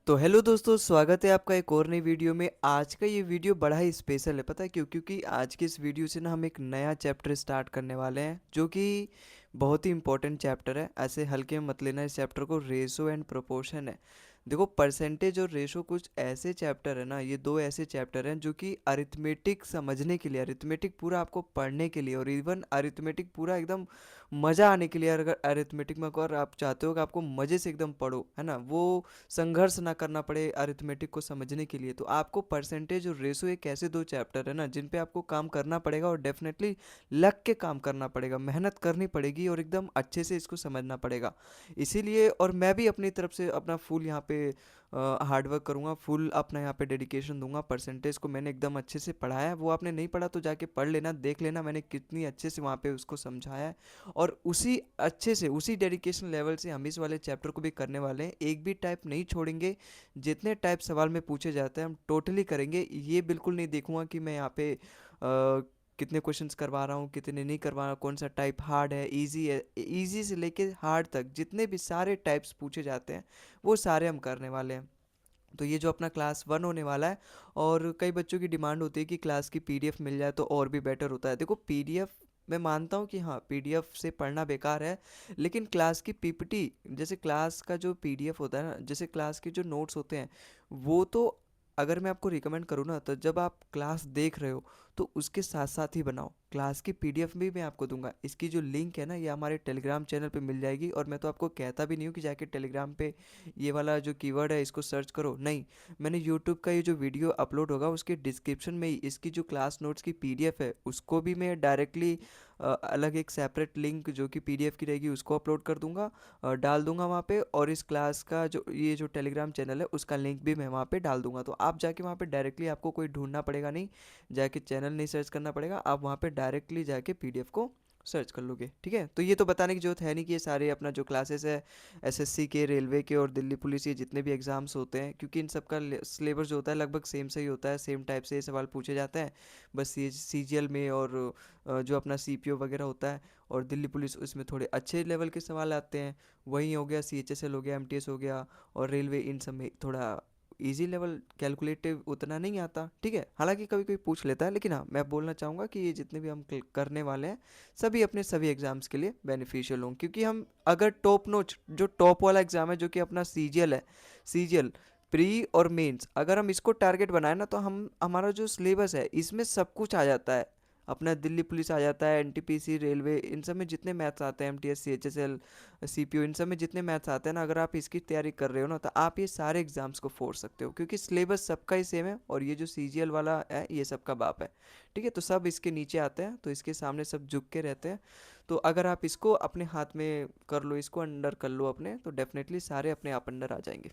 तो हेलो दोस्तों, स्वागत है आपका एक और नई वीडियो में। आज का ये वीडियो बड़ा ही स्पेशल है, पता है क्यों? क्योंकि आज के इस वीडियो से ना हम एक नया चैप्टर स्टार्ट करने वाले हैं जो कि बहुत ही इंपॉर्टेंट चैप्टर है। ऐसे हल्के में मत लेना इस चैप्टर को। रेशो एंड प्रोपोर्शन है। देखो, परसेंटेज और रेशो कुछ ऐसे चैप्टर है ना, ये दो ऐसे चैप्टर हैं जो कि अरिथमेटिक समझने के लिए, अरिथमेटिक पूरा आपको पढ़ने के लिए, और इवन अरिथमेटिक पूरा एकदम मज़ा आने के लिए, अगर अरिथमेटिक में अगर आप चाहते हो कि आपको मज़े से एकदम पढ़ो, है ना, वो संघर्ष ना करना पड़े अरिथमेटिक को समझने के लिए, तो आपको परसेंटेज और रेशो एक ऐसे दो चैप्टर है ना जिन पे आपको काम करना पड़ेगा, और डेफिनेटली लग के काम करना पड़ेगा, मेहनत करनी पड़ेगी और एकदम अच्छे से इसको समझना पड़ेगा। इसीलिए और मैं भी अपनी तरफ से अपना फुल यहाँ पे हार्डवर्क करूँगा, फुल अपना यहाँ पे डेडिकेशन दूंगा। परसेंटेज को मैंने एकदम अच्छे से पढ़ाया है, वो आपने नहीं पढ़ा तो जाके पढ़ लेना, देख लेना मैंने कितनी अच्छे से वहाँ पे उसको समझाया है। और उसी अच्छे से, उसी डेडिकेशन लेवल से हम इस वाले चैप्टर को भी करने वाले हैं। एक भी टाइप नहीं छोड़ेंगे। जितने टाइप सवाल में पूछे जाते हैं हम टोटली करेंगे। ये बिल्कुल नहीं देखूंगा कि मैं यहाँ पे कितने क्वेश्चंस करवा रहा हूँ, कितने नहीं करवा रहा हूँ, कौन सा टाइप हार्ड है, इजी है। इजी से लेके हार्ड तक जितने भी सारे टाइप्स पूछे जाते हैं वो सारे हम करने वाले हैं। तो ये जो अपना क्लास वन होने वाला है, और कई बच्चों की डिमांड होती है कि क्लास की पीडीएफ मिल जाए तो और भी बेटर होता है। देखो, पीडीएफ मैं मानता हूँ कि हाँ, पीडीएफ से पढ़ना बेकार है, लेकिन क्लास की पीपीटी, जैसे क्लास का जो पीडीएफ होता है ना, जैसे क्लास के जो नोट्स होते हैं, वो तो अगर मैं आपको रिकमेंड करूँ ना, तो जब आप क्लास देख रहे हो तो उसके साथ साथ ही बनाओ। क्लास की पीडीएफ भी मैं आपको दूंगा। इसकी जो लिंक है ना, ये हमारे टेलीग्राम चैनल पे मिल जाएगी, और मैं तो आपको कहता भी नहीं हूँ कि जाके टेलीग्राम पे ये वाला जो कीवर्ड है इसको सर्च करो, नहीं। मैंने यूट्यूब का ये जो वीडियो अपलोड होगा उसके डिस्क्रिप्शन में ही इसकी जो क्लास नोट्स की पीडीएफ है उसको भी मैं डायरेक्टली अलग एक सेपरेट लिंक जो कि पीडीएफ की रहेगी उसको अपलोड कर दूंगा, डाल दूंगा वहाँ पे। और इस क्लास का जो ये जो टेलीग्राम चैनल है उसका लिंक भी मैं वहाँ पे डाल दूंगा, तो आप जाके वहाँ पे डायरेक्टली, आपको कोई ढूंढना पड़ेगा नहीं, जाके चैनल नहीं सर्च करना पड़ेगा, आप वहाँ पे डायरेक्टली जाके पीडीएफ को सर्च कर लोगे। ठीक है, तो ये तो बताने की जरूरत है नहीं कि ये सारे अपना जो क्लासेस है एसएससी के, रेलवे के और दिल्ली पुलिस, ये जितने भी एग्जाम्स होते हैं, क्योंकि इन सब का सिलेबस जो होता है लगभग सेम से ही होता है, सेम टाइप से ये सवाल पूछे जाते हैं। बस ये सीजीएल में और जो अपना सीपीओ वगैरह होता है और दिल्ली पुलिस, उसमें थोड़े अच्छे लेवल के सवाल आते हैं। वही हो गया सीएचएसएल हो गया, एमटीएस हो गया, और रेलवे, इन सब में थोड़ा इजी लेवल कैलकुलेटिव उतना नहीं आता। ठीक है, हालांकि कभी कोई पूछ लेता है, लेकिन हाँ, मैं बोलना चाहूँगा कि ये जितने भी हम करने वाले हैं सभी अपने सभी एग्जाम्स के लिए बेनिफिशियल होंगे, क्योंकि हम अगर टॉप नोच जो टॉप वाला एग्जाम है जो कि अपना सीजीएल है, सीजीएल प्री और मेंस, अगर हम इसको टारगेट बनाए ना, तो हम हमारा जो सिलेबस है इसमें सब कुछ आ जाता है। अपना दिल्ली पुलिस आ जाता है, एनटीपीसी, रेलवे, इन सब में जितने मैथ्स आते हैं, एमटीएस, सीएचएसएल, सीपीओ, इन सब में जितने मैथ्स आते हैं ना, अगर आप इसकी तैयारी कर रहे हो ना, तो आप ये सारे एग्जाम्स को फोड़ सकते हो, क्योंकि सिलेबस सबका ही सेम है, और ये जो सीजीएल वाला है ये सबका बाप है। ठीक है, तो सब इसके नीचे आते हैं, तो इसके सामने सब झुक के रहते हैं। तो अगर आप इसको अपने हाथ में कर लो, इसको अंडर कर लो अपने, तो डेफिनेटली सारे अपने आप अंडर आ जाएंगे।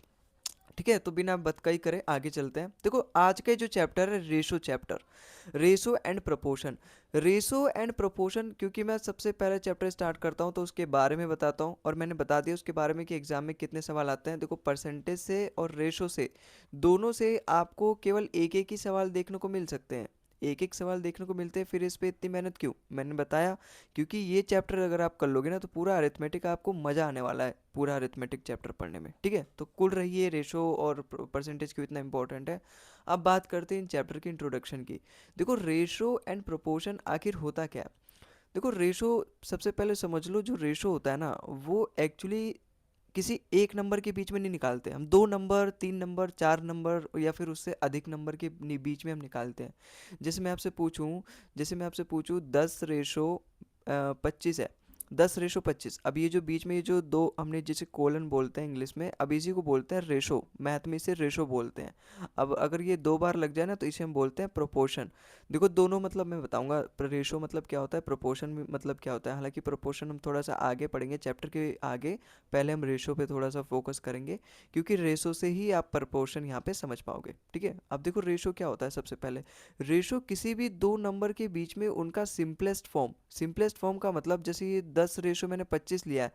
ठीक है, तो बिना बतकई करे आगे चलते हैं। देखो, आज का जो चैप्टर है ratio chapter, ratio and proportion. Ratio and proportion, क्योंकि मैं सबसे पहले चैप्टर स्टार्ट करता हूँ तो उसके बारे में बताता हूँ, और मैंने बता दिया उसके बारे में कि एग्जाम में कितने सवाल आते हैं। देखो, परसेंटेज से और रेशो से, दोनों से आपको केवल एक एक ही सवाल देखने को मिल सकते हैं, एक एक सवाल देखने को मिलते हैं। फिर इस पे इतनी मेहनत क्यों? मैंने बताया, क्योंकि ये चैप्टर अगर आप कर लोगे ना, तो पूरा अरिथमेटिक आपको मज़ा आने वाला है, पूरा अरिथमेटिक चैप्टर पढ़ने में। ठीक है, तो कुल रही है रेशो और परसेंटेज क्यों इतना इंपॉर्टेंट है। अब बात करते हैं इन चैप्टर की इंट्रोडक्शन की। देखो, रेशो एंड प्रोपोर्शन आखिर होता क्या है? देखो, रेशो, सबसे पहले समझ लो, जो रेशो होता है ना, वो एक्चुअली किसी एक नंबर के बीच में नहीं निकालते हम, दो नंबर, तीन नंबर, चार नंबर, या फिर उससे अधिक नंबर के बीच में हम निकालते हैं। जैसे मैं आपसे पूछूं 10/25 है, 10/25। अब ये जो बीच में ये जो दो हमने जिसे कोलन बोलते हैं इंग्लिश में, अब इसी को बोलते हैं रेशो, मैथ में इसे रेशो बोलते हैं। अब अगर ये दो बार लग जाए ना, तो इसे हम बोलते हैं प्रोपोर्शन। देखो, दोनों मतलब मैं बताऊंगा, रेशो मतलब क्या होता है, प्रोपोर्शन मतलब क्या होता है। हालांकि प्रोपोर्शन हम थोड़ा सा आगे पढ़ेंगे चैप्टर के आगे, पहले हम रेशो पे थोड़ा सा फोकस करेंगे, क्योंकि रेशो से ही आप प्रोपोर्शन यहाँ पे समझ पाओगे। ठीक है, अब देखो रेशो क्या होता है। सबसे पहले, रेशो किसी भी दो नंबर के बीच में उनका सिंपलेस्ट फॉर्म, सिंपलेस्ट फॉर्म का मतलब, जैसे ये 10 मैंने 25 लिया है,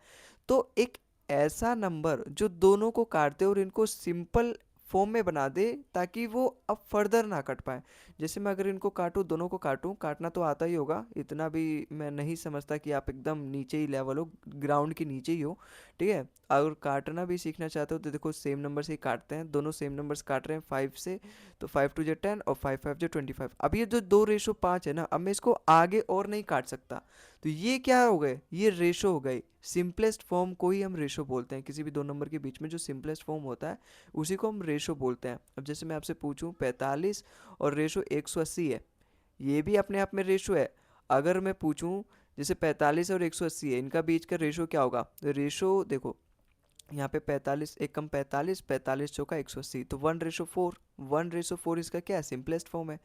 तो एक ऐसा नंबर जो दोनों को काटते और इनको सिंपल फॉर्म में बना दे ताकि वो अब फर्दर ना कट पाए। जैसे मैं अगर इनको काटूँ, दोनों को काटूँ, काटना तो आता ही होगा, इतना भी मैं नहीं समझता कि आप एकदम नीचे ही लेवल हो, ग्राउंड के नीचे ही हो, ठीक है। अगर काटना भी सीखना चाहते हो तो देखो सेम नंबर से ही काटते हैं, दोनों सेम नंबर्स काट रहे हैं 5 से, तो 5 2 10 और 5 5 25। अब ये जो 2:5 है ना, अब मैं इसको आगे और नहीं काट सकता, तो ये क्या हो गए, ये रेशो हो गई। सिंपलेस्ट फॉर्म को ही हम रेशो बोलते हैं, किसी भी दो नंबर के बीच में जो सिंपलेस्ट फॉर्म होता है उसी को हम रेशो बोलते हैं। अब जैसे मैं आपसे पूछूं 45 और रेशो 180 है, ये भी अपने आप में रेशो है। अगर मैं पूछूं जैसे 45 और 180 है, इनका बीच का रेशो क्या होगा, तो रेशो देखो यहाँ पे 45 एक कम 45, 45 चौका 180, तो 1:4। 1:4 इसका क्या है, सिंपलेस्ट फॉर्म है।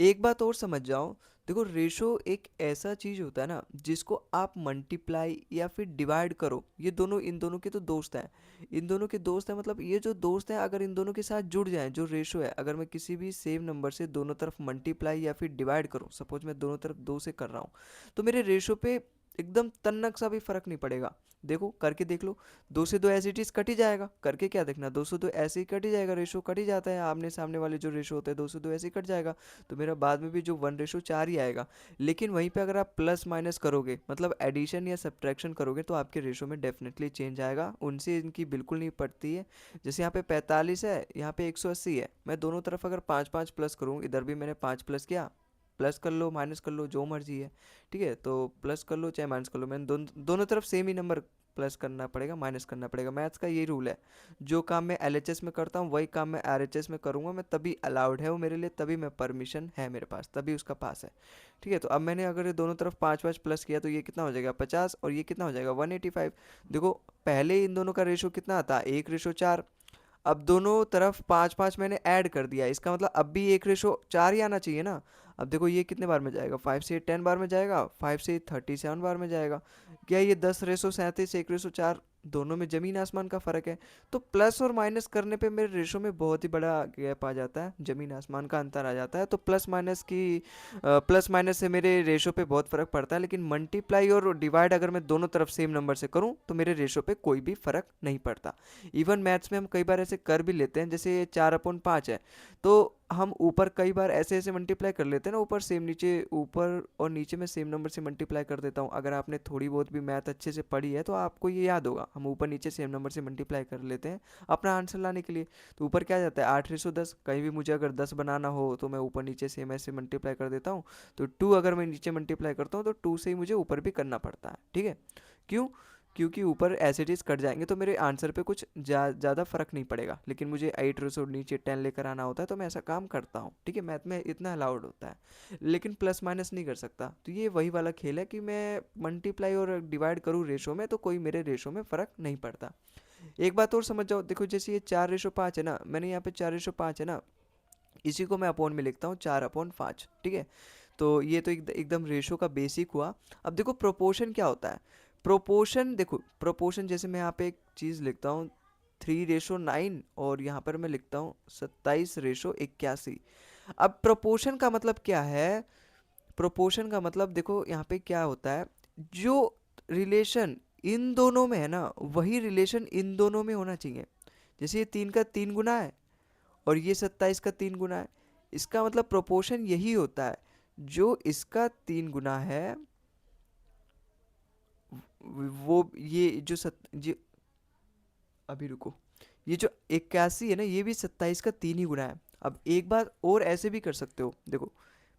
एक बात और समझ जाओ, देखो रेशो एक ऐसा चीज होता है ना जिसको आप मल्टीप्लाई या फिर डिवाइड करो, ये दोनों इन दोनों के तो दोस्त हैं, इन दोनों के दोस्त हैं, मतलब ये जो दोस्त हैं अगर इन दोनों के साथ जुड़ जाएं, जो रेशो है, अगर मैं किसी भी सेम नंबर से दोनों तरफ मल्टीप्लाई या फिर डिवाइड करूं, सपोज मैं दोनों तरफ 2 से कर रहा हूं, तो मेरे रेशो पे एकदम तन्नक सा भी फर्क नहीं पड़ेगा। देखो करके देख लो, 2 से 2 एज इट इज कट ही जाएगा, करके क्या देखना, 2 से 2 ऐसे ही कट ही जाएगा, रेशो कट ही जाता है, आमने सामने वाले जो रेशो होते हैं 2 से 2 ऐसे ही कट जाएगा, तो मेरा बाद में भी जो 1:4 ही आएगा। लेकिन वहीं पे अगर आप प्लस माइनस करोगे, मतलब एडिशन या सब्ट्रैक्शन करोगे, तो आपके रेशो में डेफिनेटली चेंज आएगा, उनसे इनकी बिल्कुल नहीं पड़ती है। जैसे यहाँ पे 45 है, यहाँ पे 180 है, मैं दोनों तरफ अगर 5 5 प्लस करूँ, इधर भी मैंने 5 प्लस किया, प्लस कर लो माइनस कर लो जो मर्जी है, ठीक है, तो प्लस कर लो चाहे माइनस कर लो, मैंने दोनों तरफ सेम ही नंबर प्लस करना पड़ेगा माइनस करना पड़ेगा, मैथ्स का यही रूल है। जो काम मैं एलएचएस में करता हूँ वही काम मैं आरएचएस में करूँगा, मैं तभी अलाउड है वो मेरे लिए, तभी मैं परमिशन है मेरे पास, तभी उसका पास है, ठीक है। तो अब मैंने अगर ये दोनों तरफ 5 5 प्लस किया, तो ये कितना हो जाएगा 50, और ये कितना हो जाएगा 185। देखो पहले इन दोनों का रेशो कितना आता है, 1:4। अब दोनों तरफ 5 5 मैंने ऐड कर दिया, इसका मतलब अब भी 1:4 ही आना चाहिए ना। अब देखो ये कितने बार में जाएगा, 5 से 10 बार में जाएगा, 5 से 37 बार में जाएगा। क्या ये 10:37 1:4, दोनों में ज़मीन आसमान का फ़र्क है। तो प्लस और माइनस करने पे मेरे रेशो में बहुत ही बड़ा गैप आ जाता है, ज़मीन आसमान का अंतर आ जाता है। तो प्लस माइनस से मेरे रेशो पे बहुत फ़र्क पड़ता है, लेकिन मल्टीप्लाई और डिवाइड अगर मैं दोनों तरफ सेम नंबर से करूँ तो मेरे रेशो पे कोई भी फ़र्क नहीं पड़ता। इवन मैथ्स में हम कई बार ऐसे कर भी लेते हैं, जैसे ये 4/5 है, तो हम ऊपर कई बार ऐसे ऐसे मल्टीप्लाई कर लेते हैं ना, ऊपर सेम नीचे, ऊपर और नीचे में सेम नंबर से मल्टीप्लाई कर देता हूँ। अगर आपने थोड़ी बहुत भी मैथ अच्छे से पढ़ी है तो आपको ये याद होगा, हम ऊपर नीचे सेम नंबर से मल्टीप्लाई कर लेते हैं अपना आंसर लाने के लिए। तो ऊपर क्या जाता है 8:10, कहीं भी मुझे अगर 10 बनाना हो तो मैं ऊपर नीचे सेम ऐसे मल्टीप्लाई कर देता हूँ। तो 2 अगर मैं नीचे मल्टीप्लाई करता हूँ तो 2 से ही मुझे ऊपर भी करना पड़ता है, ठीक है। क्यों, क्योंकि ऊपर एज इट इज़ कट जाएंगे तो मेरे आंसर पे कुछ ज़्यादा फर्क नहीं पड़ेगा, लेकिन मुझे 8 नीचे 10 लेकर आना होता है, तो मैं ऐसा काम करता हूँ, ठीक है। मैथ में इतना अलाउड होता है, लेकिन प्लस माइनस नहीं कर सकता। तो ये वही वाला खेल है कि मैं मल्टीप्लाई और डिवाइड करूँ रेशो में, तो कोई मेरे रेशो में फ़र्क नहीं पड़ता। एक बात और समझ जाओ, देखो जैसे ये 4:5 है ना, मैंने यहाँ पे 4:5 है ना, इसी को मैं अपॉन में लिखता हूँ 4/5, ठीक है। तो ये तो एकदम रेशो का बेसिक हुआ। अब देखो प्रोपोर्शन क्या होता है, प्रोपोर्शन देखो, प्रोपोर्शन जैसे मैं यहाँ पे एक चीज़ लिखता हूँ 3:9, और यहाँ पर मैं लिखता हूँ 27:81। अब प्रोपोर्शन का मतलब क्या है, प्रोपोर्शन का मतलब देखो यहाँ पे क्या होता है, जो रिलेशन इन दोनों में है ना, वही रिलेशन इन दोनों में होना चाहिए। जैसे ये 3 का 3 गुना है और ये 27 का 3 गुना है, इसका मतलब प्रोपोर्शन यही होता है, जो इसका 3 गुना है वो ये जो ये अभी रुको, ये जो 81 है ना, ये भी 27 का 3 ही गुना है। अब एक बात और ऐसे भी कर सकते हो, देखो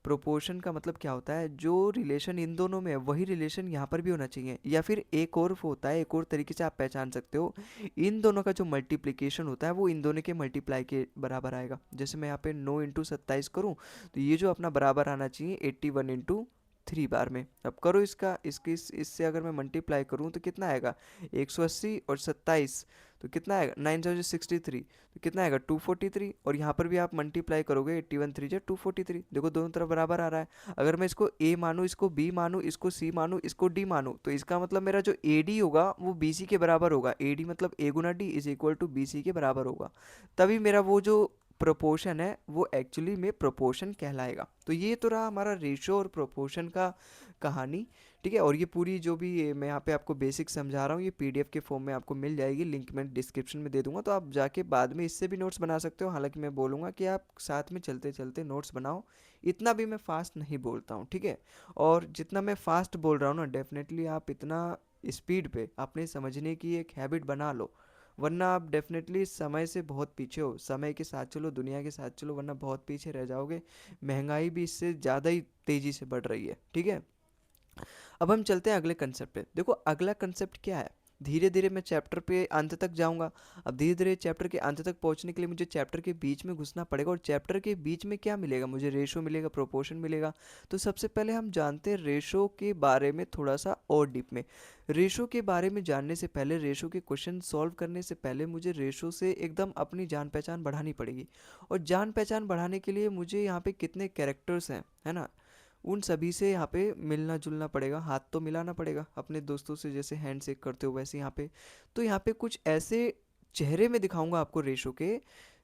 प्रोपोर्शन का मतलब क्या होता है, जो रिलेशन इन दोनों में है वही रिलेशन यहाँ पर भी होना चाहिए, या फिर एक और होता है, एक और तरीके से आप पहचान सकते हो, इन दोनों का जो मल्टीप्लिकेशन होता है वो इन दोनों के मल्टीप्लाई के बराबर आएगा। जैसे मैं यहाँ पे 9 × 27 करूँ, तो ये जो अपना बराबर आना चाहिए 81 × 3 बार में। अब करो इसका इससे अगर मैं मल्टीप्लाई करूँ तो कितना आएगा, 180 और 27, तो कितना आएगा 9 × 63, तो कितना आएगा 243। और यहाँ पर भी आप मल्टीप्लाई करोगे 81 3 × 243, देखो दोनों तरफ बराबर आ रहा है। अगर मैं इसको ए मानूँ, इसको बी मानूँ, इसको सी मानूँ, इसको डी मानूँ, तो इसका मतलब मेरा जो ए डी होगा वो बी सी के बराबर होगा। ए डी मतलब ए गुना D is equal to B C के बराबर होगा, तभी मेरा वो जो प्रोपोर्शन है वो एक्चुअली में प्रोपोर्शन कहलाएगा। तो ये तो रहा हमारा रेशो और प्रोपोर्शन का कहानी, ठीक है। और ये पूरी जो भी मैं यहाँ पे आपको बेसिक समझा रहा हूँ, ये पीडीएफ के फॉर्म में आपको मिल जाएगी, लिंक मैं डिस्क्रिप्शन में दे दूंगा, तो आप जाके बाद में इससे भी नोट्स बना सकते हो। हालांकि मैं बोलूँगा कि आप साथ में चलते चलते नोट्स बनाओ, इतना भी मैं फास्ट नहीं बोलता हूँ, ठीक है। और जितना मैं फास्ट बोल रहा हूँ ना, डेफिनेटली आप इतना स्पीड पे अपने समझने की एक हैबिट बना लो, वरना आप डेफिनेटली समय से बहुत पीछे हो। समय के साथ चलो, दुनिया के साथ चलो, वरना बहुत पीछे रह जाओगे। महंगाई भी इससे ज़्यादा ही तेज़ी से बढ़ रही है, ठीक है। अब हम चलते हैं अगले कंसेप्ट पे। देखो अगला कंसेप्ट क्या है, धीरे धीरे मैं चैप्टर पे अंत तक जाऊंगा। अब धीरे धीरे चैप्टर के अंत तक पहुंचने के लिए मुझे चैप्टर के बीच में घुसना पड़ेगा, और चैप्टर के बीच में क्या मिलेगा, मुझे रेशो मिलेगा, प्रोपोर्शन मिलेगा। तो सबसे पहले हम जानते हैं रेशो के बारे में थोड़ा सा और डीप में। रेशो के बारे में जानने से पहले, रेशो के क्वेश्चन सॉल्व करने से पहले मुझे रेशो से एकदम अपनी जान पहचान बढ़ानी पड़ेगी। और जान पहचान बढ़ाने के लिए मुझे यहाँ पे कितने कैरेक्टर्स हैं, है ना, उन सभी से यहाँ पे मिलना जुलना पड़ेगा, हाथ तो मिलाना पड़ेगा अपने दोस्तों से, जैसे हैंड शेक करते हो वैसे यहाँ पे। तो यहाँ पे कुछ ऐसे चेहरे में दिखाऊंगा आपको रेशो के,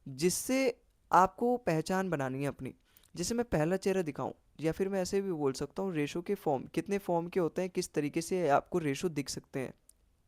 जिससे आपको पहचान बनानी है अपनी। जैसे मैं पहला चेहरा दिखाऊं, या फिर मैं ऐसे भी बोल सकता हूँ रेशो के फॉर्म कितने फॉर्म के होते हैं, किस तरीके से आपको रेशो दिख सकते हैं।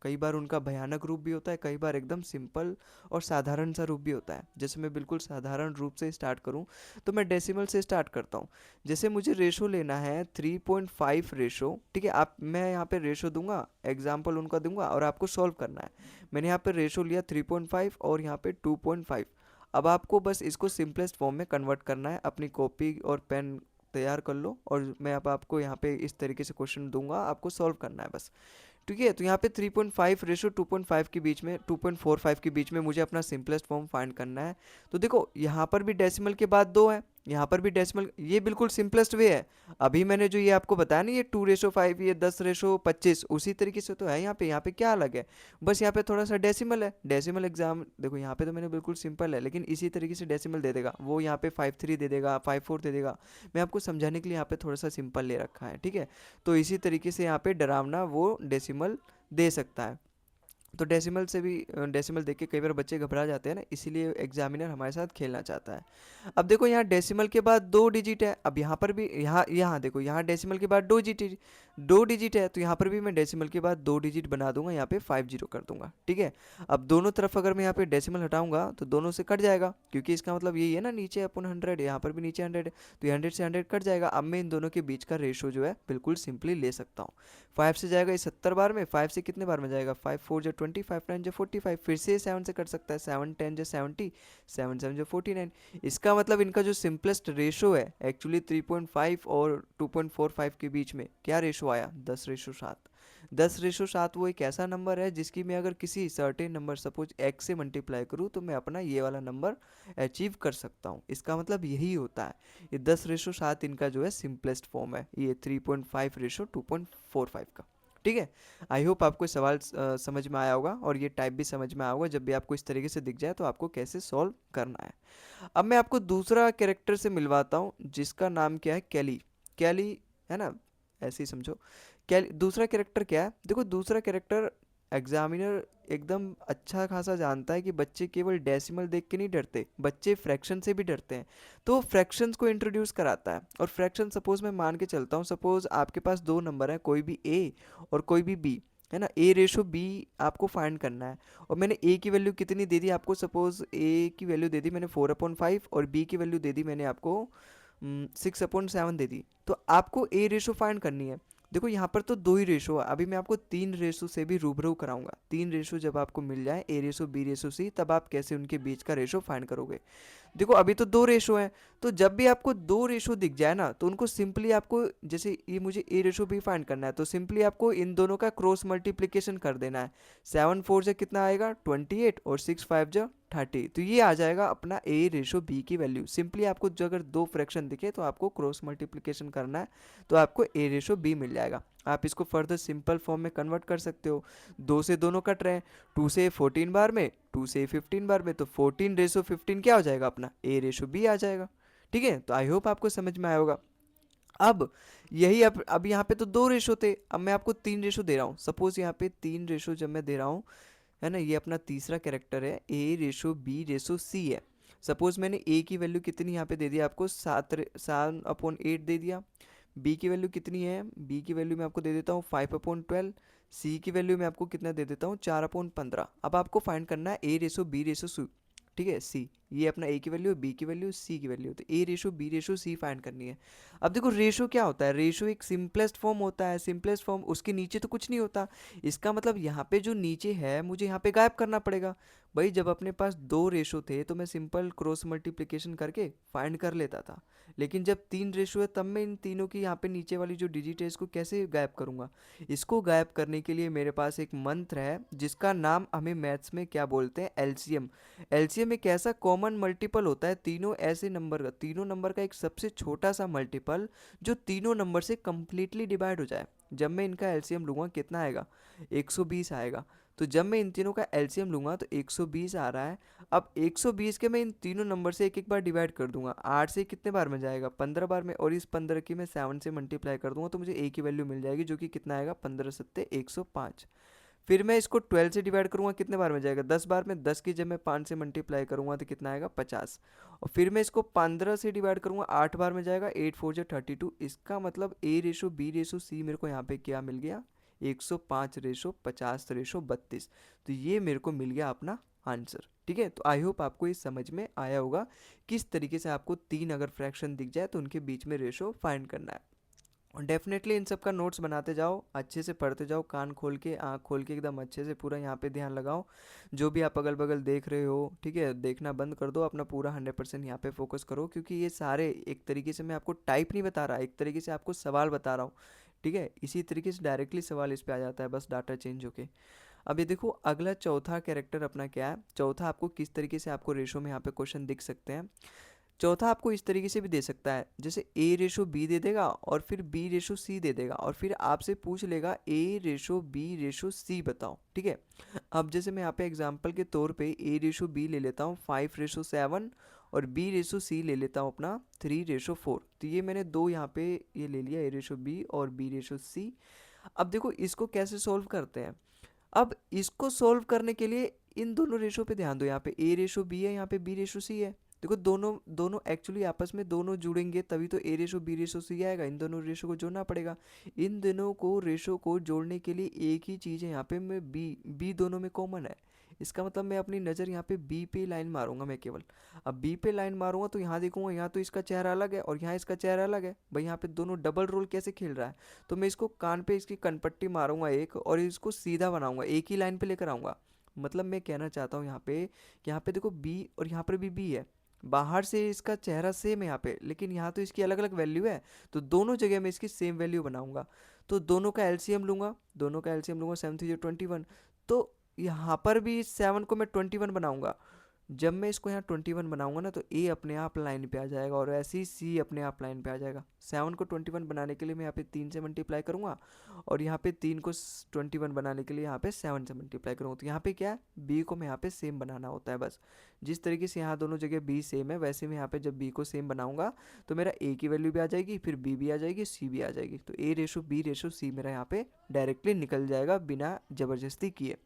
कई बार उनका भयानक रूप भी होता है, कई बार एकदम सिंपल और साधारण सा रूप भी होता है। जैसे मैं बिल्कुल साधारण रूप से स्टार्ट करूं, तो मैं डेसिमल से स्टार्ट करता हूं। जैसे मुझे रेशो लेना है 3.5 रेशो, ठीक है। आप मैं यहाँ पे रेशो दूंगा, एग्जाम्पल उनका दूंगा, और आपको सॉल्व करना है। मैंने यहाँ पे रेशो लिया 3.5 और यहाँ पे 2.5। अब आपको बस इसको सिंपलेस्ट फॉर्म में कन्वर्ट करना है। अपनी कॉपी और पेन तैयार कर लो, और मैं अब आपको यहाँ पे इस तरीके से क्वेश्चन दूंगा, आपको सॉल्व करना है बस, ठीक है। तो यहाँ पे 3.5 रेशो 2.5 के बीच में, 2.45 के बीच में मुझे अपना सिंपलेस्ट फॉर्म फाइंड करना है। तो देखो यहाँ पर भी डेसिमल के बाद 2 है, यहाँ पर भी डेसिमल, ये बिल्कुल सिंपलेस्ट वे है। अभी मैंने जो ये आपको बताया ना, ये 2:5, ये 10:25, उसी तरीके से तो है यहाँ पे क्या अलग है, बस यहाँ पे थोड़ा सा डेसिमल है। डेसिमल एग्जाम देखो यहाँ पे तो मैंने बिल्कुल सिंपल है, लेकिन इसी तरीके से डेसिमल दे देगा वो, यहाँ पे 5.3 दे देगा, 5.4 दे देगा। मैं आपको समझाने के लिए यहाँ पे थोड़ा सा सिंपल ले रखा है, ठीक है। तो इसी तरीके से यहाँ पे डरावना वो डेसिमल दे सकता है। तो डेसिमल से भी, डेसिमल देख के कई बार बच्चे घबरा जाते हैं ना, इसीलिए एग्जामिनर हमारे साथ खेलना चाहता है। अब देखो यहाँ डेसिमल के बाद 2 डिजिट है। अब यहाँ पर भी, यहाँ यहाँ देखो, यहाँ डेसिमल के बाद 2 डिजिट है, तो यहाँ पर भी मैं डेसिमल के बाद 2 डिजिट बना दूंगा, यहाँ पे 50 कर दूंगा, ठीक है। अब दोनों तरफ अगर मैं यहाँ पे डेसिमल हटाऊंगा तो दोनों से कट जाएगा, क्योंकि इसका मतलब यही है ना, नीचे अपन 100, यहाँ पर भी नीचे 100 है, तो 100 से 100 कट जाएगा। अब मैं इन दोनों के बीच का रेशो जो है बिल्कुल सिंपली ले सकता हूँ। 5 से जाएगा ये 70 बार में, 5 से कितने बार में जाएगा, 5 4 जो 20, 5 9 जो 45, फिर से 7 से कट सकता है, 7 10 जो 70, 7 7 जो 49। इसका मतलब इनका जो सिंपलेस्ट रेशो है एक्चुअली 3.5 और 2.45 के बीच में क्या रेशो आया, 10:7। 10:7 वो एक ऐसा नंबर है जिसकी मैं अगर किसी सर्टेन नंबर सपोज x से मल्टीप्लाई करूँ, तो मैं अपना ये वाला नंबर अचीव कर सकता हूँ। इसका मतलब यही होता है, ये 10:7 इनका जो है सिंपलेस्ट फॉर्म है, ये 3.5:2.45 का, ठीक है। आई होप आपको सवाल समझ में आया होगा, और ये टाइप भी समझ में आया होगा। जब भी आपको इस तरीके से दिख जाए तो आपको कैसे सॉल्व करना है। अब मैं आपको दूसरा कैरेक्टर से मिलवाता हूँ, जिसका नाम क्या है, कैली। कैली, है ना, ऐसे ही समझो। कैली दूसरा कैरेक्टर क्या है, देखो दूसरा कैरेक्टर एग्जामिनर एकदम अच्छा खासा जानता है कि बच्चे केवल डेसिमल देख के नहीं डरते, बच्चे फ्रैक्शन से भी डरते हैं। तो फ्रैक्शंस को इंट्रोड्यूस कराता है। और फ्रैक्शन सपोज मैं मान के चलता हूँ, सपोज आपके पास 2 नंबर है, कोई भी ए और कोई भी बी, है ना, A/B आपको फाइंड करना है। और मैंने ए की वैल्यू कितनी दे दी आपको, सपोज ए की वैल्यू दे दी मैंने 4/5, और बी की वैल्यू दे दी मैंने आपको 6/7 दे दी। तो आपको A/रेशो फाइंड करनी है। देखो यहाँ पर तो 2 ही रेशो है, अभी मैं आपको 3 रेशो से भी रूबरू कराऊंगा। 3 रेशो जब आपको मिल जाए, A/B/C, तब आप कैसे उनके बीच का रेशो फाइंड करोगे। देखो अभी तो 2 रेशो हैं, तो जब भी आपको 2 रेशो दिख जाए ना, तो उनको सिंपली आपको, जैसे ये मुझे A/B फाइंड करना है, तो सिंपली आपको इन दोनों का क्रॉस मल्टीप्लिकेशन कर देना है। 7 4 से कितना आएगा 28, और 6 5 जो 30, तो ये आ जाएगा अपना A/B की वैल्यू। सिंपली आपको जो अगर 2 फ्रैक्शन दिखे तो आपको क्रॉस मल्टीप्लिकेशन करना है, तो आपको A/B मिल जाएगा। आप इसको फर्दर सिंपल फॉर्म में कन्वर्ट कर सकते हो। 2 से दोनों कट रहे हैं, 2 से 14 बार में, 2 से 15 बार में, तो 14:15 क्या हो जाएगा अपना A/B आ जाएगा, ठीक है। तो आई होप आपको समझ में आया होगा। अब यही अब यहाँ पे तो 2 रेशो थे, अब मैं आपको 3 रेशो दे रहा हूँ। सपोज यहाँ पे 3 रेशो जब मैं दे रहा हूँ, है ना, ये अपना तीसरा कैरेक्टर है, A/B/C है। सपोज मैंने ए की वैल्यू कितनी यहाँ पे दे दिया आपको, 7/8 दे दिया। बी की वैल्यू कितनी है, बी की वैल्यू मैं आपको दे देता हूँ 5/12, सी की वैल्यू मैं आपको कितना दे देता हूँ 4/15। अब आपको फाइंड करना है ए रेशो बी रेशो सी, ठीक है, सी, ये अपना ए की वैल्यू, बी की वैल्यू, सी की वैल्यू, तो ए रेशो बी रेशो सी फाइंड करनी है। अब देखो रेशो क्या होता है, रेशो एक सिंपलेस्ट फॉर्म होता है, सिंपलेस्ट फॉर्म, उसके नीचे तो कुछ नहीं होता। इसका मतलब यहाँ पे जो नीचे है मुझे यहाँ पे गायब करना पड़ेगा। भाई जब अपने पास दो रेशो थे तो मैं सिंपल क्रॉस मल्टीप्लिकेशन करके फाइंड कर लेता था, लेकिन जब तीन रेशो है तब मैं इन तीनों की यहाँ पे नीचे वाली जो डिजिट है इसको कैसे गायब करूँगा। इसको गायब करने के लिए मेरे पास एक मंत्र है जिसका नाम हमें मैथ्स में क्या बोलते हैं, एलसीएम। एलसीएम एक ऐसा कॉमन मल्टीपल होता है तीनों ऐसे नंबर का, तीनों नंबर का एक सबसे छोटा सा मल्टीपल जो तीनों नंबर से कंप्लीटली डिवाइड हो जाए। जब मैं इनका एलसीएम लूँगा कितना आएगा, 120 आएगा। तो जब मैं इन तीनों का एलसीएम लूँगा तो 120 आ रहा है। अब 120 के मैं इन तीनों नंबर से एक एक बार डिवाइड कर दूंगा, 8 से कितने बार में जाएगा, 15 बार में, और इस 15 की मैं 7 से मल्टीप्लाई कर दूंगा तो मुझे ए की वैल्यू मिल जाएगी जो कि कितना आएगा, 15 सत्ते 105। फिर मैं इसको 12 से डिवाइड करूंगा, कितने बार में जाएगा, 10 बार में, 10 की जब मैं 5 से मल्टीप्लाई करूंगा तो कितना आएगा, 50। और फिर मैं इसको 15 से डिवाइड करूंगा, 8 बार में जाएगा, 8 4 जा 32। इसका मतलब ए रेशो बी रेशो सी मेरे को यहाँ पे क्या मिल गया, 105 रेशो 50 रेशो 32। तो ये मेरे को मिल गया अपना आंसर। ठीक है, तो आई होप आपको ये समझ में आया होगा किस तरीके से आपको तीन अगर फ्रैक्शन दिख जाए तो उनके बीच में रेशो फाइंड करना है। और डेफिनेटली इन सब का नोट्स बनाते जाओ, अच्छे से पढ़ते जाओ, कान खोल के आँख खोल के एकदम अच्छे से पूरा यहाँ पे ध्यान लगाओ। जो भी आप अगल बगल देख रहे हो, ठीक है, देखना बंद कर दो, अपना पूरा 100% यहाँ पे फोकस करो, क्योंकि ये सारे एक तरीके से मैं आपको टाइप नहीं बता रहा, एक तरीके से आपको सवाल बता रहा हूँ। ठीक है, इसी तरीके से डायरेक्टली सवाल इस पे आ जाता है, बस डाटा चेंज होके। अब ये देखो अगला चौथा कैरेक्टर अपना क्या है, चौथा आपको किस तरीके से आपको रेशो में यहाँ पे क्वेश्चन दिख सकते हैं। चौथा आपको इस तरीके से भी दे सकता है, जैसे ए रेशो बी दे देगा और फिर बी रेशो सी दे देगा और फिर आपसे पूछ लेगा ए रेशो बी रेशो सी बताओ। ठीक है, अब जैसे मैं यहाँ पे एग्जांपल के तौर पे ए रेशो बी ले लेता हूँ 5:7 और बी रेशो सी ले लेता हूँ अपना 3:4। तो ये मैंने दो यहाँ पे ये ले लिया, ए रेशो बी और बी रेशो सी। अब देखो इसको कैसे सोल्व करते हैं। अब इसको सोल्व करने के लिए इन दोनों रेशो पे ध्यान दो, यहाँ पे ए रेशो बी है, यहाँ पे बी रेशो सी है। देखो दोनों दोनों एक्चुअली आपस में दोनों जुड़ेंगे तभी तो ए रेशो बी रेशो सी आएगा, इन दोनों रेशो को जोड़ना पड़ेगा। इन दोनों को रेशो को जोड़ने के लिए एक ही चीज़ है यहाँ पे, मैं बी, बी दोनों में कॉमन है। इसका मतलब मैं अपनी नज़र यहाँ पे बी पे लाइन मारूंगा मैं केवल। अब बी पे लाइन मारूंगा तो यहाँ देखूंगा, यहाँ तो इसका चेहरा अलग है और यहाँ इसका चेहरा अलग है, भाई यहाँ पे दोनों डबल रोल कैसे खेल रहा है। तो मैं इसको कान पे इसकी कनपट्टी मारूंगा एक और इसको सीधा बनाऊंगा, एक ही लाइन पे लेकर आऊंगा। मतलब मैं कहना चाहता हूँ यहाँ पे कि यहाँ पे देखो बी और यहाँ पर भी बी है, बाहर से इसका चेहरा सेम है यहाँ पे, लेकिन यहाँ तो इसकी अलग अलग वैल्यू है, तो दोनों जगह मैं इसकी सेम वैल्यू बनाऊंगा। तो दोनों का एलसीएम लूंगा, दोनों का एलसीएम लूंगा, 7 3 21। तो यहाँ पर भी इस 7 को मैं 21 बनाऊंगा। जब मैं इसको यहाँ 21 बनाऊंगा ना तो ए अपने आप लाइन पे आ जाएगा और ऐसे ही सी अपने आप लाइन पे आ जाएगा। 7 को 21 बनाने के लिए मैं यहाँ पे 3 से मल्टीप्लाई करूँगा और यहाँ पे 3 को 21 बनाने के लिए यहाँ पे 7 से मल्टीप्लाई करूँगा। तो यहाँ पे क्या है, बी को मैं यहाँ पे सेम बनाना होता है बस। जिस तरीके से यहाँ दोनों जगह बी सेम है वैसे मैं यहाँ पे जब बी को सेम बनाऊंगा तो मेरा ए की वैल्यू भी आ जाएगी, फिर बी भी आ जाएगी, सी भी आ जाएगी। तो ए रेशो बी रेशो सी मेरा यहाँ पे डायरेक्टली निकल जाएगा बिना ज़बरदस्ती किए।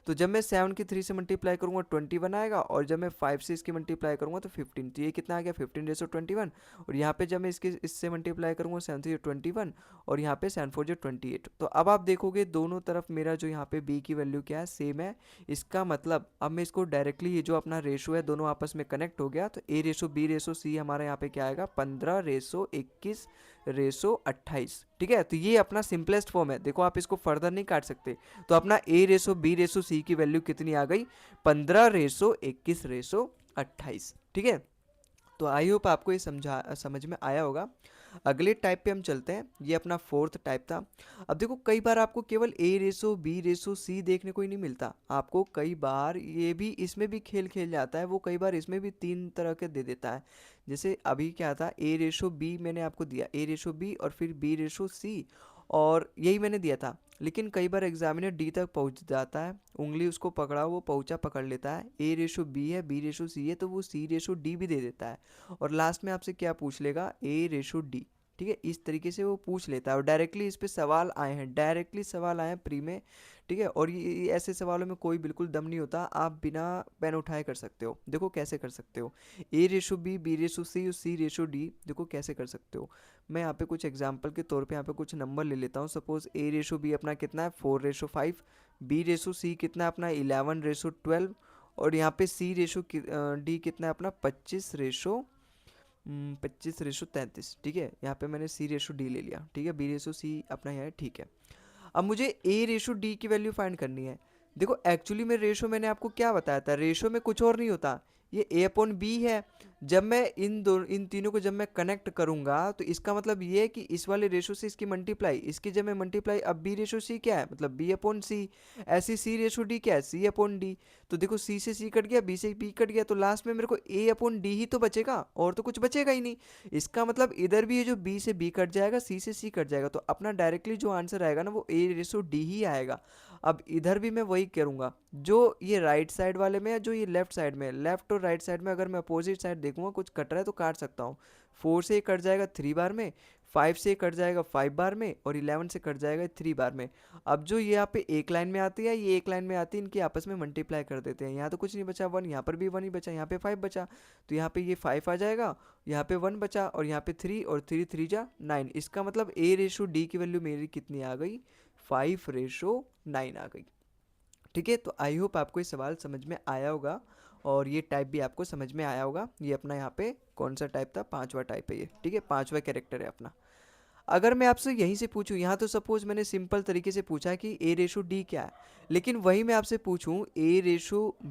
तो जब मैं 7 की 3 से मल्टीप्लाई करूँगा 21 आएगा और जब मैं 5 से इसकी मल्टीप्लाई करूँगा तो 15। तो ये कितना आ गया, 15:21। और यहाँ पे जब मैं इससे मल्टीप्लाई करूँगा 7 3 21 और यहाँ पे 7 4 28। तो अब आप देखोगे दोनों तरफ मेरा जो यहाँ पे b की वैल्यू क्या है, सेम है। इसका मतलब अब मैं इसको डायरेक्टली ये जो अपना रेशो है दोनों आपस में कनेक्ट हो गया, तो ए रेशो बी रेशो सी हमारा यहाँ पे क्या आएगा, 15:21:28। ठीक है, तो ये अपना सिंपलेस्ट फॉर्म है, देखो आप इसको फर्दर नहीं काट सकते। तो अपना ए रेशो बी रेशो सी की वैल्यू कितनी आ गई, 15:21:28। ठीक है, तो आई होप आपको ये समझ में आया होगा। अगले टाइप पे हम चलते हैं, ये अपना फोर्थ टाइप था। अब देखो कई बार आपको केवल ए रेशो बी रेशो सी देखने को ही नहीं मिलता, आपको कई बार ये भी इसमें भी खेल खेल जाता है, वो कई बार इसमें भी तीन तरह के दे देता है। जैसे अभी क्या था, ए रेशो बी मैंने आपको दिया, ए रेशो बी और फिर बी रेशो सी, और यही मैंने दिया था। लेकिन कई बार एग्जामिनर डी तक पहुंच जाता है, उंगली उसको पकड़ा वो पहुंचा पकड़ लेता है, ए रेशो बी है बी रेशो सी है तो वो सी रेशो डी भी दे देता है, और लास्ट में आपसे क्या पूछ लेगा, ए रेशो डी। ठीक है, इस तरीके से वो पूछ लेता है और डायरेक्टली इस पे सवाल आए हैं, डायरेक्टली सवाल आए हैं प्री में, ठीक है। और ये ऐसे सवालों में कोई बिल्कुल दम नहीं होता, आप बिना पेन उठाए कर सकते हो। देखो कैसे कर सकते हो, A/B, B/C और C/D, देखो कैसे कर सकते हो। मैं यहाँ पे कुछ एग्जांपल के तौर पे यहाँ पे कुछ नंबर ले लेता हूँ। सपोज A/B अपना कितना है 4/5, B/C कितना है अपना 11/12, और यहाँ पे C/D कितना है अपना 25/33। ठीक है, यहाँ पे मैंने C/D ले लिया। ठीक है, B/C अपना यहाँ है। ठीक है, अब मुझे A/D की वैल्यू फाइंड करनी है। देखो एक्चुअली में रेशो मैंने आपको क्या बताया था, रेशो में कुछ और नहीं होता, ये A/B है। जब मैं इन तीनों को जब मैं कनेक्ट करूंगा तो इसका मतलब ये है कि इस वाले रेशो से इसकी मल्टीप्लाई, इसकी जब मैं मल्टीप्लाई, अब B/C क्या है मतलब B/C, ऐसी C/D क्या है C/D। तो देखो C से C कट गया, B से B कट गया, तो लास्ट में मेरे को A/D ही तो बचेगा, और तो कुछ बचेगा ही नहीं। इसका मतलब इधर भी ये जो B से B कट जाएगा, C से C कट जाएगा, तो अपना डायरेक्टली जो आंसर आएगा ना वो A/D ही आएगा। अब इधर भी मैं वही करूँगा, जो ये राइट साइड वाले में है, जो ये लेफ्ट साइड में है, लेफ्ट और राइट साइड में अगर मैं अपोजिट साइड देखूंगा कुछ कट रहा है तो काट सकता हूँ। 4 से कट जाएगा 3 बार में, 5 से कट जाएगा 5 बार में, और 11 से कट जाएगा 3 बार में। अब जो ये यहाँ पे एक लाइन में आती है, ये एक लाइन में आती है, इनकी आपस में मल्टीप्लाई कर देते हैं। यहाँ तो कुछ नहीं बचा 1, यहाँ पर भी 1 ही बचा, यहाँ पे 5 बचा, तो यहाँ पे ये 5 आ जाएगा, यहाँ पे 1 बचा, और यहाँ पे 3, और 3 3 जा 9। इसका मतलब A/D की वैल्यू मेरी कितनी आ गई 5/9 आ गई। ठीक है, तो आई होप आपको ये सवाल समझ में आया होगा, और ये टाइप भी आपको समझ में आया होगा। ये अपना यहाँ पे कौन सा टाइप था, पांचवा टाइप है ये। ठीक है, पांचवा कैरेक्टर है अपना। अगर मैं आपसे यहीं से पूछूं, यहाँ तो सपोज मैंने सिंपल तरीके से पूछा है कि A/D क्या है, लेकिन वही मैं आपसे पूछूं A/B/C/D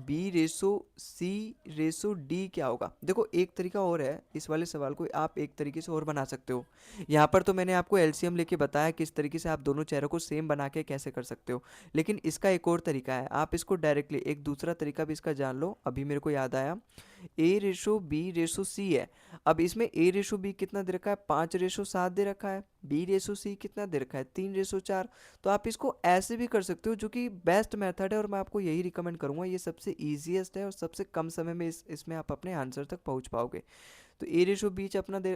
क्या होगा। देखो एक तरीका और है, इस वाले सवाल को आप एक तरीके से और बना सकते हो। यहाँ पर तो मैंने आपको एलसीएम लेके बताया किस तरीके से आप दोनों चेहरों को सेम बना के कैसे कर सकते हो, लेकिन इसका एक और तरीका है, आप इसको डायरेक्टली एक दूसरा तरीका भी इसका जान लो। अभी मेरे को याद आया, A/B/C है। अब इसमें A/B कितना दे रखा है 5/7 दे रखा है, B/C कितना दे रखा है 3/4। तो आप इसको ऐसे भी कर सकते हो, जो कि बेस्ट मेथड है, और मैं आपको यही रिकमेंड करूंगा। ये सबसे ईजीएस्ट है और सबसे कम समय में इसमें आप अपने आंसर तक पहुंच पाओगे। तो A/B अपना दे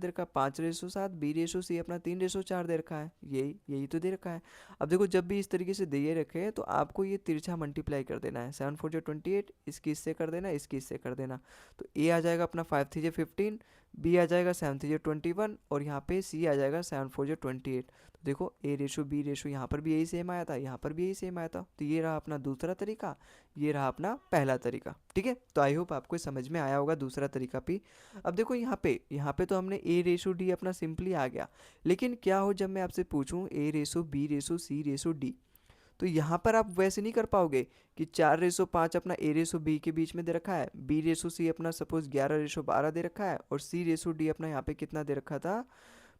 रखा है 5/7, B/C अपना 3/4 दे रखा है, यही यही तो दे रखा है। अब देखो जब भी इस तरीके से दिए रखे हैं तो आपको ये तिरछा मल्टीप्लाई कर देना है, 7 4 28, इसकी इससे कर देना, इसकी इससे कर देना। तो A आ जाएगा अपना 5 3 15, B आ जाएगा 7 3 21, और यहाँ पे C आ जाएगा 7 4 28। तो देखो A/B यहाँ पर भी यही सेम आया था, यहाँ पर भी यही सेम आया था। तो ये रहा अपना दूसरा तरीका, ये रहा अपना पहला तरीका। ठीक है, तो आई होप आपको समझ में आया होगा दूसरा तरीका भी। अब देखो यहाँ पे तो हमने A/D अपना सिंपली आ गया, लेकिन क्या हो जब मैं आपसे पूछूं A/B/C/D, तो यहाँ पर आप वैसे नहीं कर पाओगे कि 4/5 अपना A/B के बीच में दे रखा है, B/C अपना सपोज 11/12 दे रखा है, और C/D अपना यहाँ पे कितना दे रखा था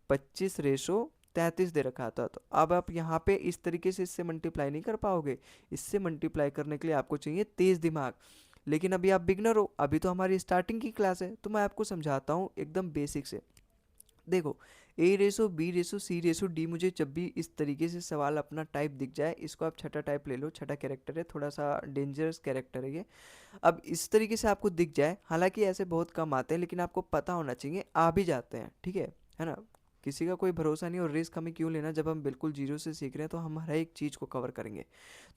25/33 दे रखा था। तो अब आप यहाँ पे इस तरीके से इससे मल्टीप्लाई नहीं कर पाओगे। इससे मल्टीप्लाई करने के लिए आपको चाहिए तेज दिमाग, लेकिन अभी आप बिगनर हो, अभी तो हमारी स्टार्टिंग की क्लास है, तो मैं आपको समझाता हूँ एकदम बेसिक से। देखो A/B/C/D, मुझे जब भी इस तरीके से सवाल अपना टाइप दिख जाए, इसको आप छठा टाइप ले लो, छठा कैरेक्टर है, थोड़ा सा डेंजरस कैरेक्टर है ये। अब इस तरीके से आपको दिख जाए, हालांकि ऐसे बहुत कम आते हैं, लेकिन आपको पता होना चाहिए आ भी जाते हैं। ठीक है ना, किसी का कोई भरोसा नहीं, और रिस्क हमें क्यों लेना, जब हम बिल्कुल जीरो से सीख रहे हैं तो हम हर एक चीज़ को कवर करेंगे।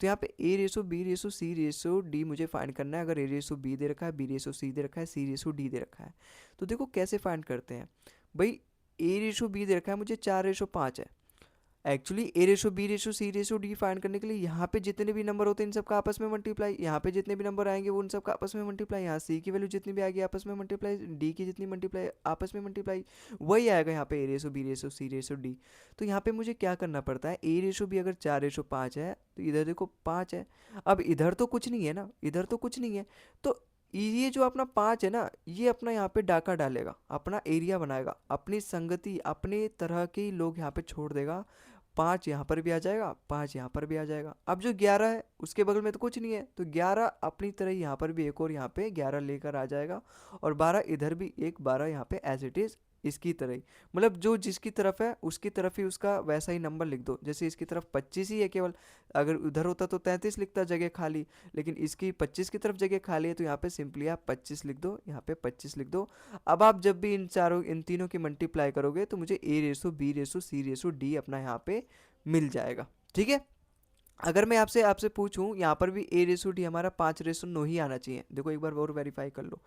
तो यहाँ पे A/B/C/D मुझे फाइंड करना है। अगर A/B दे रखा है, B/C दे रखा है, C/D दे रखा है, तो देखो कैसे फाइंड करते हैं भाई। A/B दे रखा है मुझे 4/5 है। एक्चुअली A/B/C/D फाइंड करने के लिए यहाँ पे जितने भी नंबर होते हैं इन सब का आपस में मल्टीप्लाई, यहाँ पे जितने भी नंबर आएंगे वो उन सब का आपस में मल्टीप्लाई, यहाँ C की वैल्यू जितनी भी आएगी आपस में मल्टीप्लाई, D की जितनी मल्टीप्लाई आपस में मल्टीप्लाई, वही आएगा यहाँ पे A/B/C/D। तो यहाँ पे मुझे क्या करना पड़ता है, A/B अगर 4/5 है तो इधर देखो 5 है। अब इधर तो कुछ नहीं है ना, इधर तो कुछ नहीं है, तो ये जो अपना 5 है ना, ये अपना यहाँ पे डाका डालेगा, अपना एरिया बनाएगा, अपनी संगति अपने तरह के लोग यहाँ पे छोड़ देगा। 5 यहाँ पर भी आ जाएगा, 5 यहाँ पर भी आ जाएगा। अब जो 11 है उसके बगल में तो कुछ नहीं है, तो 11 अपनी तरह यहाँ पर भी एक और यहाँ पे 11 लेकर आ जाएगा, और 12 इधर भी एक 12 यहाँ पे एज इट इज़ इसकी तरह ही, मतलब जो जिसकी तरफ है उसकी तरफ ही उसका वैसा ही नंबर लिख दो। जैसे इसकी तरफ 25 ही है केवल, अगर उधर होता तो 33 लिखता जगह खाली, लेकिन इसकी 25 की तरफ जगह खाली है, तो यहाँ पे सिंपली आप 25 लिख दो, यहाँ पे 25 लिख दो। अब आप जब भी इन तीनों की मल्टीप्लाई करोगे तो मुझे A/B/C/D अपना यहाँ पे मिल जाएगा। ठीक है, अगर मैं आपसे आपसे पूछूं, यहाँ पर भी ए रेशो डी हमारा 5:9 ही आना चाहिए। देखो एक बार और वेरीफाई कर लो,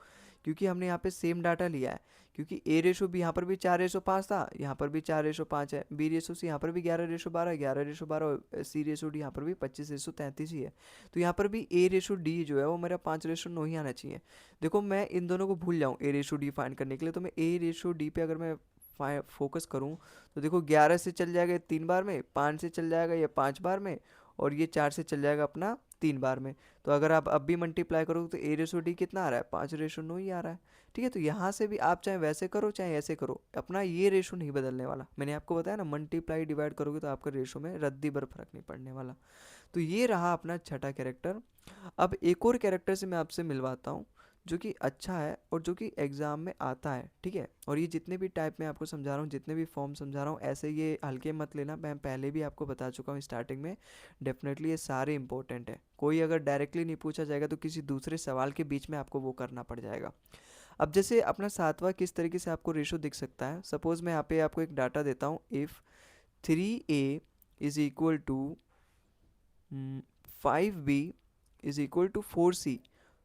क्योंकि हमने यहाँ पे सेम डाटा लिया है। क्योंकि ए रेशो बी यहाँ पर भी 4:5 था, यहाँ पर भी 4:5 है। बी रेशो सी यहाँ पर भी 11:12, 11:12। सी रेशो डी यहाँ पर भी 25:33 ही है। तो यहाँ पर भी ए रेशो डी जो है वो मेरा 5:9 ही आना चाहिए। देखो मैं इन दोनों को भूल जाऊँ ए रेशो डी फाइंड करने के लिए, तो मैं ए रेशो डी पे अगर मैं फोकस करूँ, तो देखो 11 से चल जाएगा ये 3 बार में, 5 से चल जाएगा ये 5 बार में, और ये 4 से चल जाएगा अपना 3 बार में। तो अगर आप अब भी मल्टीप्लाई करोगे तो ए रेशो डी कितना आ रहा है, 5:9 ही आ रहा है। ठीक है, तो यहाँ से भी आप चाहे वैसे करो चाहे ऐसे करो, अपना ये रेशो नहीं बदलने वाला। मैंने आपको बताया ना, मल्टीप्लाई डिवाइड करोगे तो आपका रेशो में रद्दी भर फर्क नहीं पड़ने वाला। तो ये रहा अपना छठा कैरेक्टर। अब एक और कैरेक्टर से मैं आपसे मिलवाता हूँ, जो कि अच्छा है और जो कि एग्ज़ाम में आता है। ठीक है, और ये जितने भी टाइप में आपको समझा रहा हूँ, जितने भी फॉर्म समझा रहा हूँ, ऐसे ये हल्के मत लेना। मैं पहले भी आपको बता चुका हूँ स्टार्टिंग में, डेफिनेटली ये सारे इंपॉर्टेंट है। कोई अगर डायरेक्टली नहीं पूछा जाएगा तो किसी दूसरे सवाल के बीच में आपको वो करना पड़ जाएगा। अब जैसे अपना सातवां किस तरीके से आपको रेशो दिख सकता है, सपोज़ मैं यहाँ पे आपको एक डाटा देता हूँ, इफ़ 3a = 5b = 4c।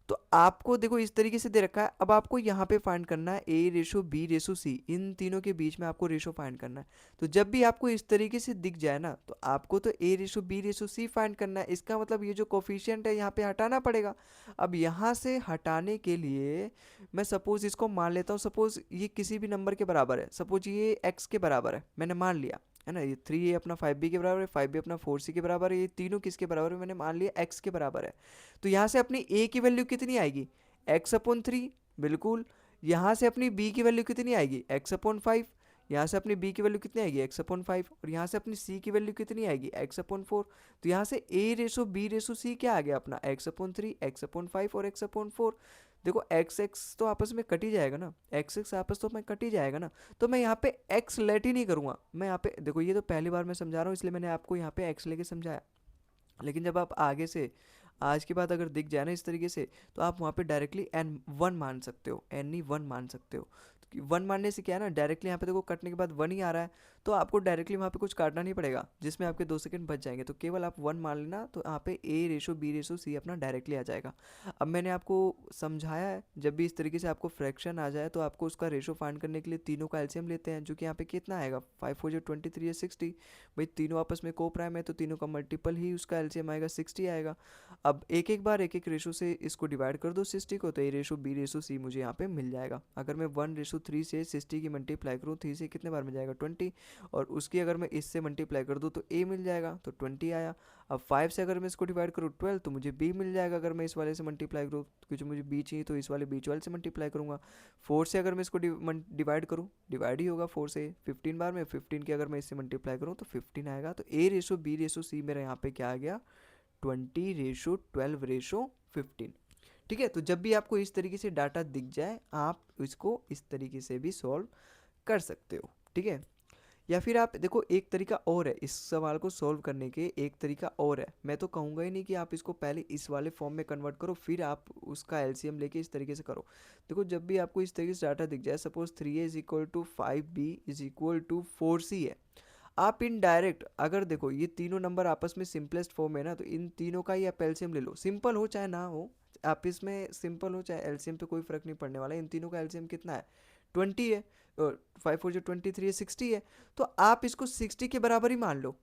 तो आपको देखो इस तरीके से दे रखा है। अब आपको यहाँ पे फाइंड करना है a:b:c, इन तीनों के बीच में आपको रेशो फाइंड करना है। तो जब भी आपको इस तरीके से दिख जाए ना, तो आपको तो a:b:c फाइंड करना है। इसका मतलब ये जो कोफिशिएंट है यहाँ पे हटाना पड़ेगा। अब यहाँ से हटाने के लिए मैं सपोज इसको मान लेता हूँ, सपोज ये किसी भी नंबर के बराबर है, सपोज ये x के बराबर है, मैंने मान लिया है ना। ये 3a अपना 5b के बराबर है, 5b अपना 4c के बराबर है, ये तीनों किसके बराबर है, मैंने मान लिया x के बराबर है। तो यहाँ से अपनी a की वैल्यू कितनी आएगी, x/3। बिल्कुल। यहाँ से अपनी b की वैल्यू कितनी आएगी, x/5। यहाँ से अपनी b की वैल्यू कितनी आएगी, x/5। और यहाँ से अपनी c की वैल्यू कितनी आएगी, x/4। तो यहाँ से a:b:c क्या आ गया अपना, x/3, x/5 और x/4। देखो x x तो आपस में कट ही जाएगा ना, x x आपस तो में कट ही जाएगा ना। तो मैं यहाँ पे x लेट ही नहीं करूँगा। मैं यहाँ पे देखो, ये तो पहली बार मैं समझा रहा हूँ, इसलिए मैंने आपको यहाँ पे x लेके समझाया। लेकिन जब आप आगे से आज के बाद अगर दिख जाए ना इस तरीके से, तो आप वहाँ पे डायरेक्टली n1 मान सकते हो, n1 मान सकते हो। तो 1 मानने से क्या है ना, डायरेक्टली यहाँ पे देखो कटने के बाद 1 ही आ रहा है, तो आपको डायरेक्टली वहाँ पे कुछ काटना नहीं पड़ेगा, जिसमें आपके 2 सेकंड बच जाएंगे। तो केवल आप 1 मान लेना, तो यहाँ पे a:b:c अपना डायरेक्टली आ जाएगा। अब मैंने आपको समझाया है, जब भी इस तरीके से आपको फ्रैक्शन आ जाए तो आपको उसका रेशो फाइंड करने के लिए तीनों का एलसीएम लेते हैं, जो कि यहाँ पे कितना आएगा, 5 4 23 या 60। भाई तीनों आपस में को प्राइम है, तो तीनों का मल्टीपल ही उसका एलसीएम आएगा, 60 आएगा। अब एक एक बार एक एक रेशो से इसको डिवाइड कर दो 60 को, तो a:b:c मुझे यहाँ पे मिल जाएगा। अगर मैं 1:3 से 60 की मल्टीप्लाई करूँ, 3 से कितने बार मिल जाएगा, 20। और उसकी अगर मैं इससे मल्टीप्लाई कर दूँ तो a मिल जाएगा, तो 20 आया। अब 5 से अगर मैं इसको डिवाइड करूँ 12, तो मुझे b मिल जाएगा। अगर मैं इस वाले से मल्टीप्लाई करूँ, क्योंकि मुझे b चाहिए, तो इस वाले b 12 से मल्टीप्लाई करूँगा। 4 से अगर मैं इसको डिवाइड करूँ, डिवाइड ही होगा 4 से 15 बार में, 15 की अगर मैं इससे मल्टीप्लाई करूँ तो 15 आएगा। तो a:b:c मेरा यहाँ पे क्या आ गया, 20:12:15। ठीक है, तो जब भी आपको इस तरीके से डाटा दिख जाए, आप इसको इस तरीके से भी सॉल्व कर सकते हो। ठीक है, या फिर आप देखो एक तरीका और है इस सवाल को सॉल्व करने के, एक तरीका और है। मैं तो कहूँगा ही नहीं कि आप इसको पहले इस वाले फॉर्म में कन्वर्ट करो फिर आप उसका एलसीएम लेके इस तरीके से करो। देखो जब भी आपको इस तरीके से डाटा दिख जाए, सपोज 3a = 5b = 4c है, आप इन डायरेक्ट अगर देखो ये तीनों नंबर आपस में सिंपलेस्ट फॉर्म है ना, तो इन तीनों का ही आप एलसीएम ले लो। सिंपल हो चाहे ना हो, आप इसमें सिंपल हो चाहे एलसीएम पे कोई फर्क नहीं पड़ने वाला। इन तीनों का एलसीएम कितना है, 20 है, और 5 4 23 है, 60 है। तो आप इसको 60 के बराबर ही मान लो।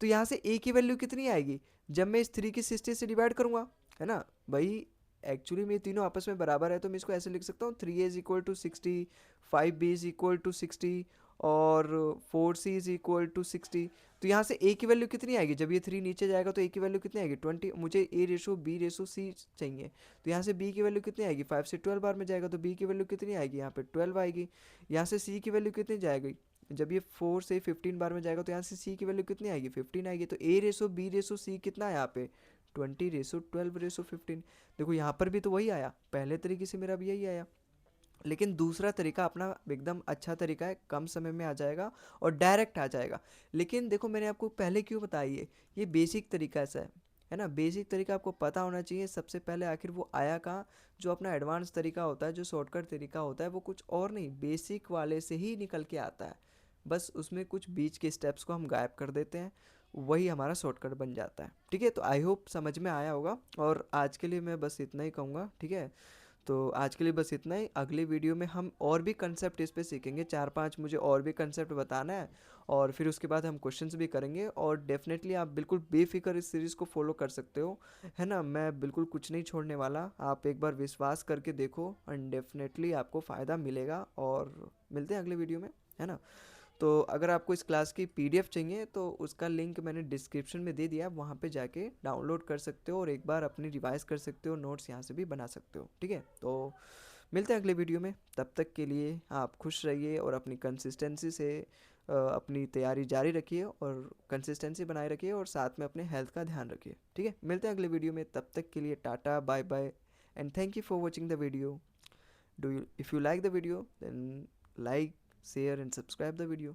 तो यहाँ से a की वैल्यू कितनी आएगी, जब मैं इस 3 की 60 से डिवाइड करूँगा, है ना भाई। एक्चुअली में तीनों आपस में बराबर है, तो मैं इसको ऐसे लिख सकता हूँ, 3a = 60, 5b = 60 और 4c = 60। तो यहाँ से a की वैल्यू कितनी आएगी, जब ये 3 नीचे जाएगा तो a की वैल्यू कितनी आएगी, 20। मुझे a:b:c चाहिए, तो यहाँ से b की वैल्यू कितनी आएगी, 5 से 12 बार में जाएगा, तो b की वैल्यू कितनी आएगी, यहाँ पे 12 आएगी। यहाँ से c की वैल्यू कितनी जाएगी, जब ये 4 से 15 बार में जाएगा, तो यहाँ से c की वैल्यू कितनी आएगी, 15 आएगी। तो a:b:c कितना है यहाँ पे, 20:12:15। देखो यहाँ पर भी तो वही आया, पहले तरीके से मेरा भी यही आया। लेकिन दूसरा तरीका अपना एकदम अच्छा तरीका है, कम समय में आ जाएगा और डायरेक्ट आ जाएगा। लेकिन देखो मैंने आपको पहले क्यों बताई ये बेसिक तरीका ऐसा है ना, बेसिक तरीका आपको पता होना चाहिए सबसे पहले। आखिर वो आया कहाँ, जो अपना एडवांस तरीका होता है, जो शॉर्टकट तरीका होता है, वो कुछ और नहीं, बेसिक वाले से ही निकल के आता है। बस उसमें कुछ बीच के स्टेप्स को हम गायब कर देते हैं, वही हमारा शॉर्टकट बन जाता है। ठीक है, तो आई होप समझ में आया होगा, और आज के लिए मैं बस इतना ही कहूँगा। ठीक है, तो आज के लिए बस इतना ही। अगली वीडियो में हम और भी कंसेप्ट इस पे सीखेंगे, 4-5 मुझे और भी कंसेप्ट बताना है, और फिर उसके बाद हम क्वेश्चंस भी करेंगे। और डेफिनेटली आप बिल्कुल बेफिक्र इस सीरीज़ को फॉलो कर सकते हो, है ना। मैं बिल्कुल कुछ नहीं छोड़ने वाला, आप एक बार विश्वास करके देखो एंड डेफिनेटली आपको फ़ायदा मिलेगा। और मिलते हैं अगले वीडियो में, है ना। तो अगर आपको इस क्लास की पीडीएफ चाहिए तो उसका लिंक मैंने डिस्क्रिप्शन में दे दिया, वहाँ पे जाके डाउनलोड कर सकते हो और एक बार अपनी रिवाइज कर सकते हो, नोट्स यहाँ से भी बना सकते हो। ठीक है, तो मिलते हैं अगले वीडियो में। तब तक के लिए आप खुश रहिए और अपनी कंसिस्टेंसी से अपनी तैयारी जारी रखिए और कंसिस्टेंसी बनाए रखिए, और साथ में अपने हेल्थ का ध्यान रखिए। ठीक है, मिलते हैं अगले वीडियो में। तब तक के लिए tata, bye bye, and thank you for watching the video. Do you, if you like the video, then like, share and subscribe the video.